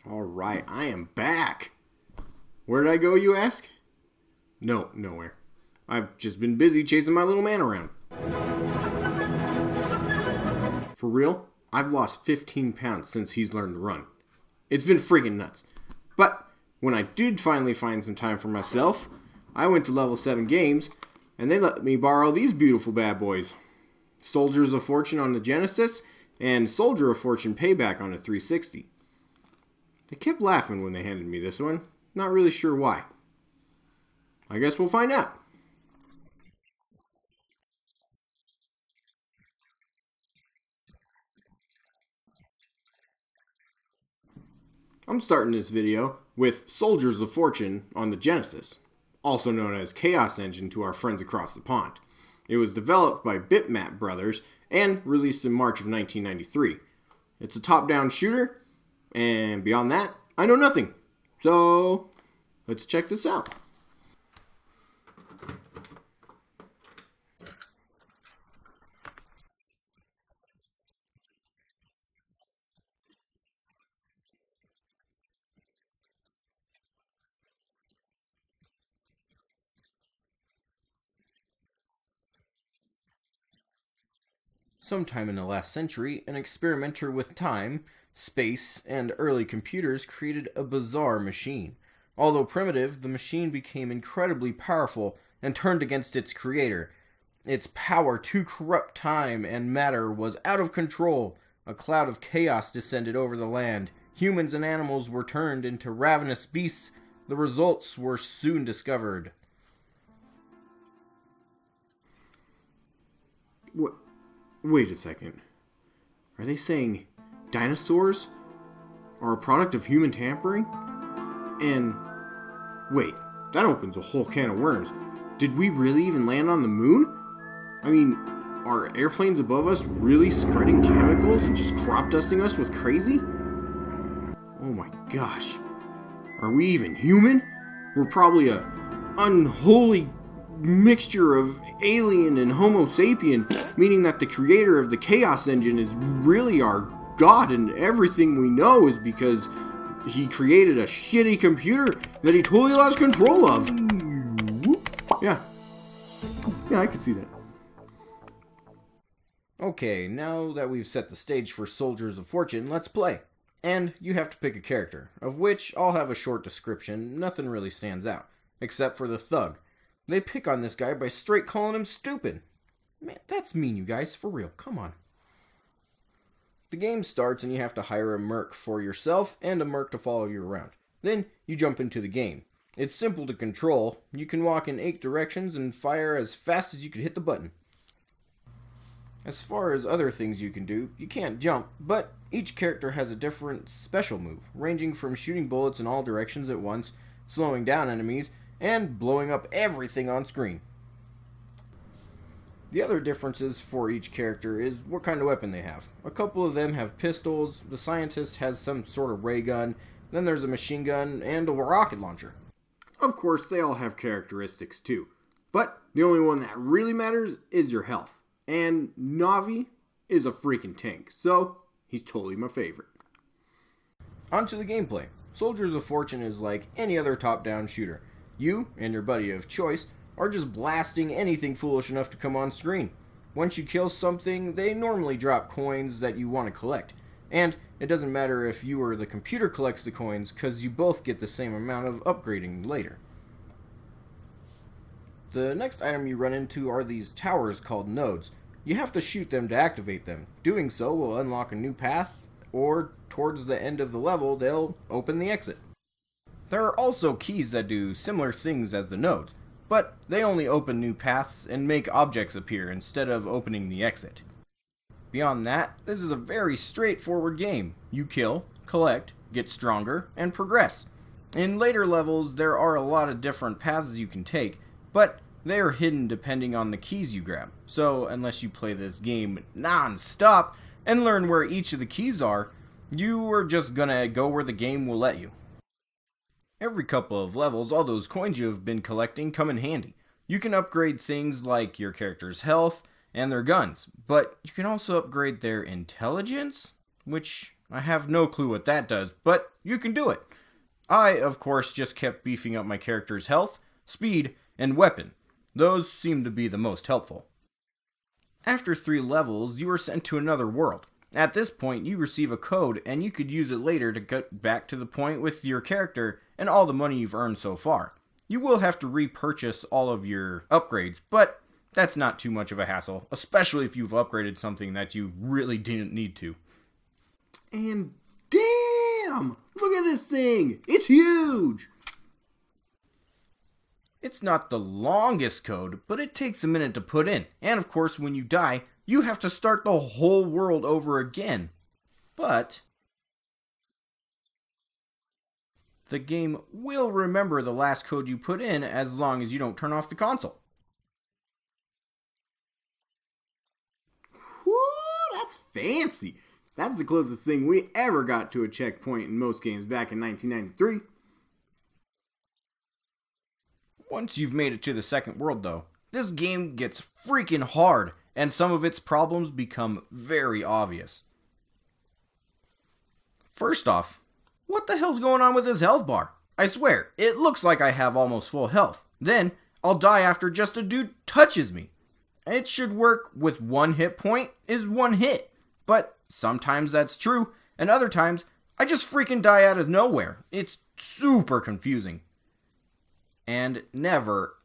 Alright, I am back. Where did I go, you ask? No, nowhere. I've just been busy chasing my little man around. For real, I've lost 15 pounds since he's learned to run. It's been freaking nuts. But when I did finally find some time for myself, I went to Level 7 Games, and they let me borrow these beautiful bad boys. Soldiers of Fortune on the Genesis, and Soldier of Fortune Payback on the 360. They kept laughing when they handed me this one. Not really sure why. I guess we'll find out. I'm starting this video with Soldiers of Fortune on the Genesis, also known as Chaos Engine to our friends across the pond. It was developed by Bitmap Brothers and released in March of 1993. It's a top-down shooter, and beyond that, I know nothing. So, let's check this out. Sometime in the last century, an experimenter with time, space, and early computers created a bizarre machine. Although primitive, the machine became incredibly powerful and turned against its creator. Its power to corrupt time and matter was out of control. A cloud of chaos descended over the land. Humans and animals were turned into ravenous beasts. The results were soon discovered. Wait a second. Are they saying dinosaurs are a product of human tampering? And wait, that opens a whole can of worms. Did we really even land on the moon? I mean, are airplanes above us really spreading chemicals and just crop dusting us with crazy? Oh my gosh. Are we even human? We're probably a unholy mixture of alien and homo sapien, meaning that the creator of the Chaos Engine is really our god, and everything we know is because he created a shitty computer that he totally lost control of. Yeah, I can see that. Okay, now that we've set the stage for Soldiers of Fortune, let's play. And you have to pick a character, of which I'll have a short description. Nothing really stands out, except for the thug. They pick on this guy by straight calling him stupid. Man, that's mean, you guys. For real. Come on. The game starts and you have to hire a merc for yourself and a merc to follow you around. Then you jump into the game. It's simple to control. You can walk in 8 directions and fire as fast as you can hit the button. As far as other things you can do, you can't jump, but each character has a different special move, ranging from shooting bullets in all directions at once, slowing down enemies, and blowing up everything on screen. The other differences for each character is what kind of weapon they have. A couple of them have pistols, the scientist has some sort of ray gun, then there's a machine gun, and a rocket launcher. Of course, they all have characteristics too, but the only one that really matters is your health. And Navi is a freaking tank, so he's totally my favorite. On to the gameplay. Soldiers of Fortune is like any other top-down shooter. You and your buddy of choice are just blasting anything foolish enough to come on screen. Once you kill something, they normally drop coins that you want to collect. And it doesn't matter if you or the computer collects the coins, because you both get the same amount of upgrading later. The next item you run into are these towers called nodes. You have to shoot them to activate them. Doing so will unlock a new path, or towards the end of the level, they'll open the exit. There are also keys that do similar things as the nodes, but they only open new paths and make objects appear instead of opening the exit. Beyond that, this is a very straightforward game. You kill, collect, get stronger, and progress. In later levels, there are a lot of different paths you can take, but they are hidden depending on the keys you grab. So unless you play this game non-stop and learn where each of the keys are, you are just gonna go where the game will let you. Every couple of levels, all those coins you have been collecting come in handy. You can upgrade things like your character's health and their guns, but you can also upgrade their intelligence, which I have no clue what that does, but you can do it. I, of course, just kept beefing up my character's health, speed, and weapon. Those seem to be the most helpful. After 3 levels, you are sent to another world. At this point, you receive a code, and you could use it later to get back to the point with your character and all the money you've earned so far. You will have to repurchase all of your upgrades, but that's not too much of a hassle, especially if you've upgraded something that you really didn't need to. And damn! Look at this thing! It's huge! It's not the longest code, but it takes a minute to put in. And of course, when you die, you have to start the whole world over again. But the game will remember the last code you put in as long as you don't turn off the console. Whoo, that's fancy! That's the closest thing we ever got to a checkpoint in most games back in 1993. Once you've made it to the second world, though, this game gets freaking hard, and some of its problems become very obvious. First off, what the hell's going on with this health bar? I swear, it looks like I have almost full health. Then, I'll die after just a dude touches me. It should work with 1 hit point is 1 hit, but sometimes that's true, and other times, I just freaking die out of nowhere. It's super confusing. And never,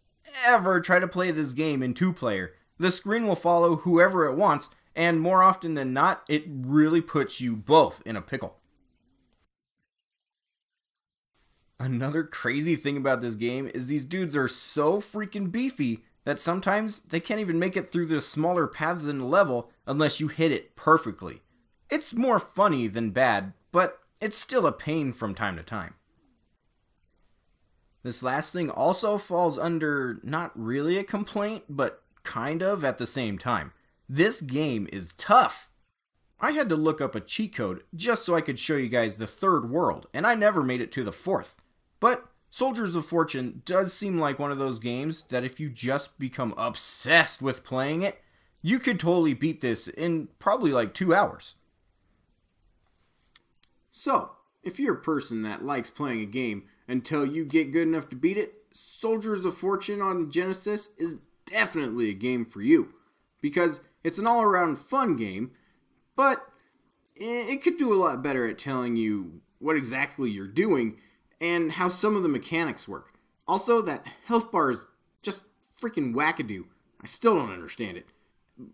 ever try to play this game in 2-player. The screen will follow whoever it wants, and more often than not, it really puts you both in a pickle. Another crazy thing about this game is these dudes are so freaking beefy that sometimes they can't even make it through the smaller paths in the level unless you hit it perfectly. It's more funny than bad, but it's still a pain from time to time. This last thing also falls under not really a complaint, but kind of at the same time. This game is tough. I had to look up a cheat code just so I could show you guys the 3rd world, and I never made it to the 4th. But Soldiers of Fortune does seem like one of those games that if you just become obsessed with playing it, you could totally beat this in probably like 2 hours. So, if you're a person that likes playing a game until you get good enough to beat it, Soldiers of Fortune on Genesis is definitely a game for you. Because it's an all-around fun game, but it could do a lot better at telling you what exactly you're doing and how some of the mechanics work. Also, that health bar is just freaking wackadoo. I still don't understand it.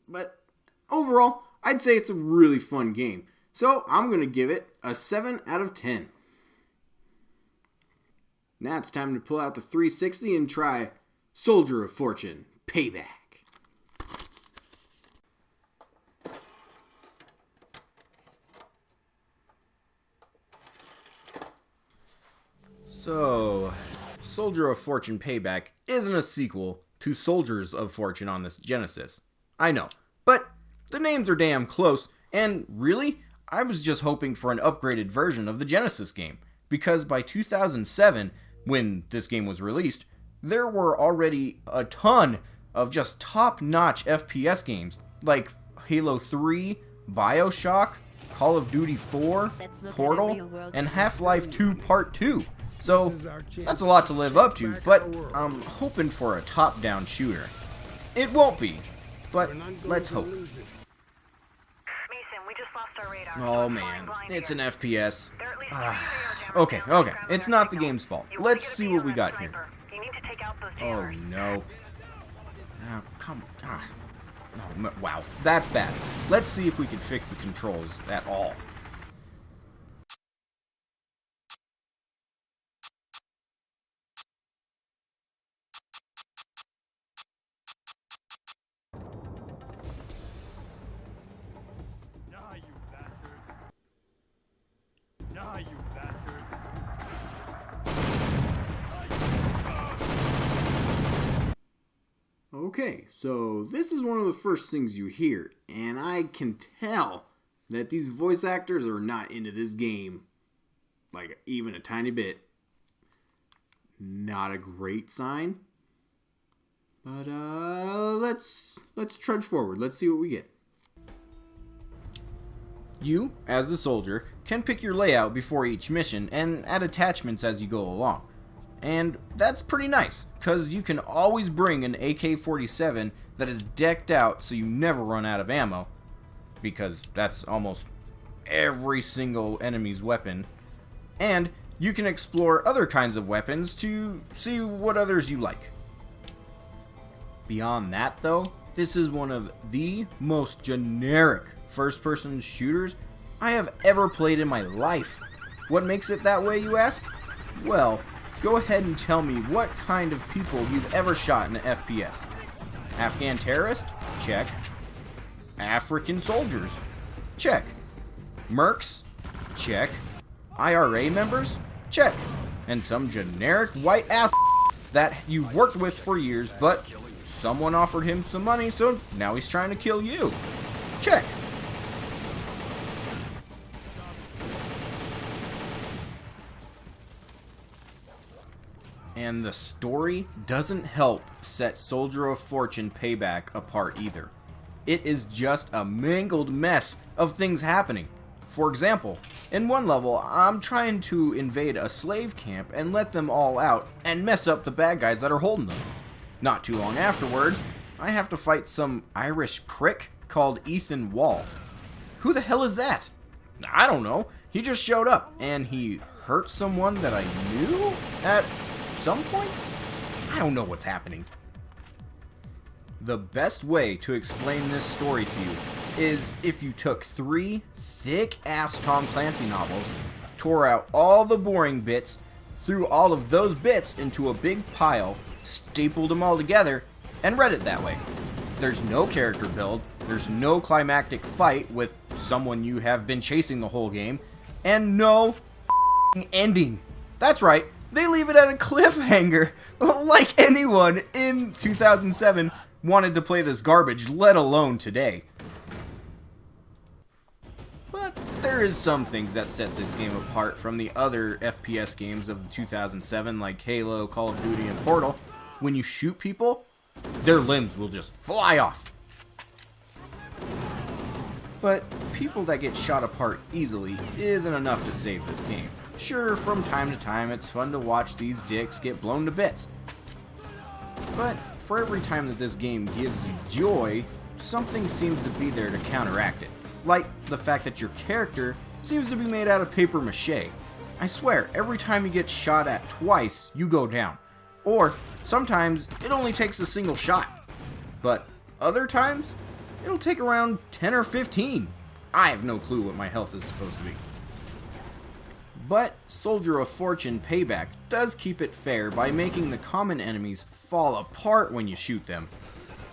But overall, I'd say it's a really fun game. So I'm going to give it a 7 out of 10. Now it's time to pull out the 360 and try Soldier of Fortune Payback. So, Soldier of Fortune Payback isn't a sequel to Soldiers of Fortune on this Genesis. I know, but the names are damn close, and really, I was just hoping for an upgraded version of the Genesis game, because by 2007, when this game was released, there were already a ton of just top-notch FPS games, like Halo 3, BioShock, Call of Duty 4, Portal, and Half-Life 2 Part 2. So, that's a lot to live up to, but I'm hoping for a top-down shooter. It won't be, but let's hope. Oh man, it's an FPS. Okay, it's not the game's fault. Let's see what we got here. Oh no. Oh, come on. Oh, wow, that's bad. Let's see if we can fix the controls at all. Okay, so this is one of the first things you hear, and I can tell that these voice actors are not into this game, like even a tiny bit. Not a great sign, but let's trudge forward. Let's see what we get. You, as the soldier, can pick your layout before each mission and add attachments as you go along. And that's pretty nice, because you can always bring an AK-47 that is decked out so you never run out of ammo, because that's almost every single enemy's weapon. And you can explore other kinds of weapons to see what others you like. Beyond that though, this is one of the most generic first-person shooters I have ever played in my life. What makes it that way, you ask? Well, go ahead and tell me what kind of people you've ever shot in an FPS. Afghan terrorist? Check. African soldiers? Check. Mercs? Check. IRA members? Check. And some generic white ass that you've worked with for years, but someone offered him some money, so now he's trying to kill you. Check. And the story doesn't help set Soldier of Fortune Payback apart either. It is just a mangled mess of things happening. For example, in one level, I'm trying to invade a slave camp and let them all out and mess up the bad guys that are holding them. Not too long afterwards, I have to fight some Irish prick called Ethan Wall. Who the hell is that? I don't know. He just showed up and he hurt someone that I knew at some point? I don't know what's happening. The best way to explain this story to you is if you took 3 thick-ass Tom Clancy novels, tore out all the boring bits, threw all of those bits into a big pile, stapled them all together, and read it that way. There's no character build, there's no climactic fight with someone you have been chasing the whole game, and no ending. That's right, they leave it at a cliffhanger, like anyone in 2007 wanted to play this garbage, let alone today. But there is some things that set this game apart from the other FPS games of 2007 like Halo, Call of Duty, and Portal. When you shoot people, their limbs will just fly off. But people that get shot apart easily isn't enough to save this game. Sure, from time to time it's fun to watch these dicks get blown to bits. But for every time that this game gives you joy, something seems to be there to counteract it. Like the fact that your character seems to be made out of paper mache. I swear, every time you get shot at twice, you go down. Or sometimes it only takes a single shot. But other times, it'll take around 10 or 15. I have no clue what my health is supposed to be. But Soldier of Fortune Payback does keep it fair by making the common enemies fall apart when you shoot them.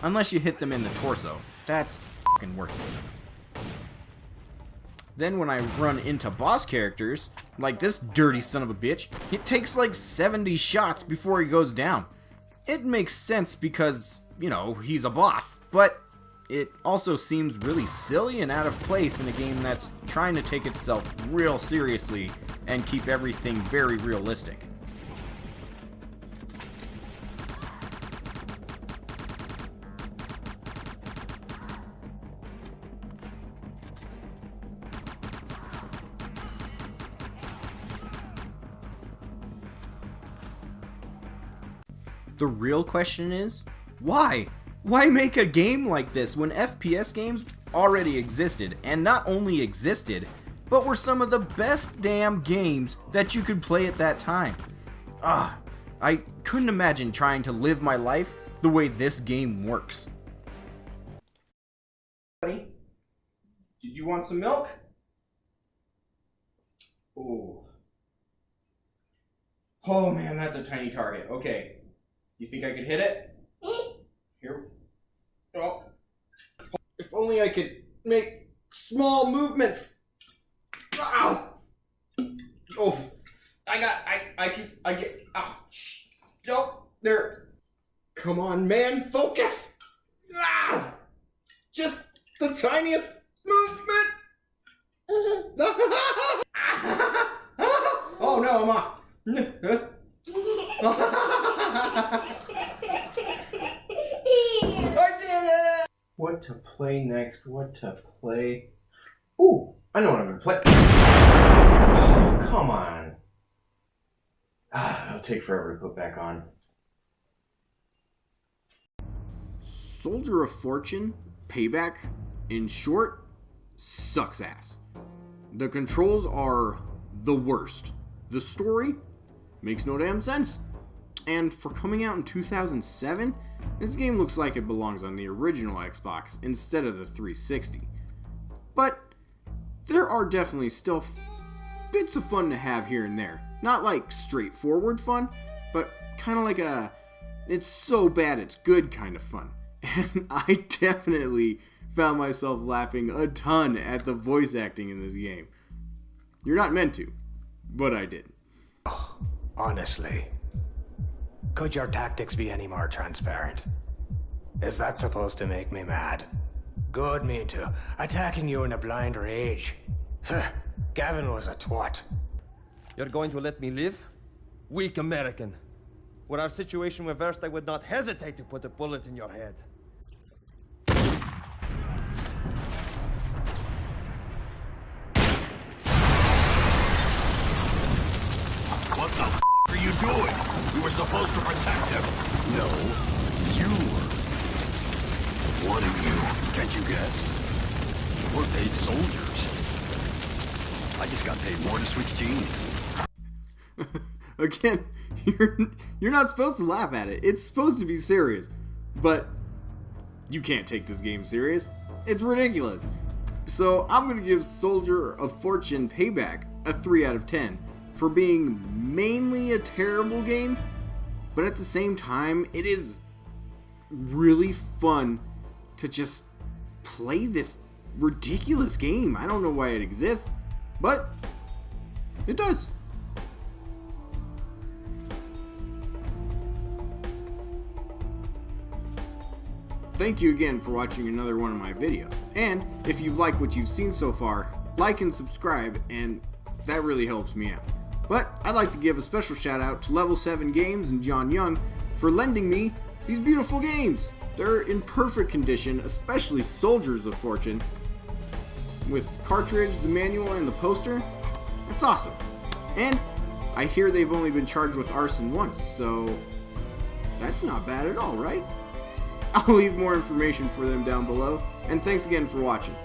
Unless you hit them in the torso. That's fucking worthless. Then when I run into boss characters, like this dirty son of a bitch, it takes like 70 shots before he goes down. It makes sense because, you know, he's a boss, but it also seems really silly and out of place in a game that's trying to take itself real seriously and keep everything very realistic. The real question is, why? Why make a game like this when FPS games already existed, and not only existed, but were some of the best damn games that you could play at that time? I couldn't imagine trying to live my life the way this game works. Buddy, did you want some milk? Oh man, that's a tiny target. Okay. You think I could hit it? Here. Oh. If only I could make small movements. Ow. Oh. I get. Oh. Shh. Oh. There. Come on, man. Focus. Ah. Just the tiniest movement. Oh no, I'm off. I did it! What to play next? What to play? Ooh, I know what I'm gonna play. Oh, come on. It'll take forever to put back on. Soldier of Fortune, Payback, in short, sucks ass. The controls are the worst. The story makes no damn sense. And for coming out in 2007, this game looks like it belongs on the original Xbox instead of the 360. But there are definitely still bits of fun to have here and there. Not like straightforward fun, but kind of like a it's so bad it's good kind of fun. And I definitely found myself laughing a ton at the voice acting in this game. You're not meant to, but I did. Oh, honestly, could your tactics be any more transparent? Is that supposed to make me mad? Good me too. Attacking you in a blind rage. Gavin was a twat. You're going to let me live? Weak American. Were our situation reversed, I would not hesitate to put a bullet in your head. What the are you doing? You were supposed to protect him. No, you were. One of you, can't you guess? We're paid soldiers. I just got paid more to switch teams. Again, you're not supposed to laugh at it. It's supposed to be serious. But you can't take this game serious. It's ridiculous. So I'm going to give Soldier of Fortune Payback a 3 out of 10 for being mainly a terrible game, but at the same time, it is really fun to just play this ridiculous game. I don't know why it exists, but it does. Thank you again for watching another one of my videos. And if you've liked what you've seen so far, like and subscribe, and that really helps me out. But I'd like to give a special shout out to Level 7 Games and John Young for lending me these beautiful games. They're in perfect condition, especially Soldiers of Fortune. With cartridge, the manual, and the poster, it's awesome. And I hear they've only been charged with arson once, so that's not bad at all, right? I'll leave more information for them down below, and thanks again for watching.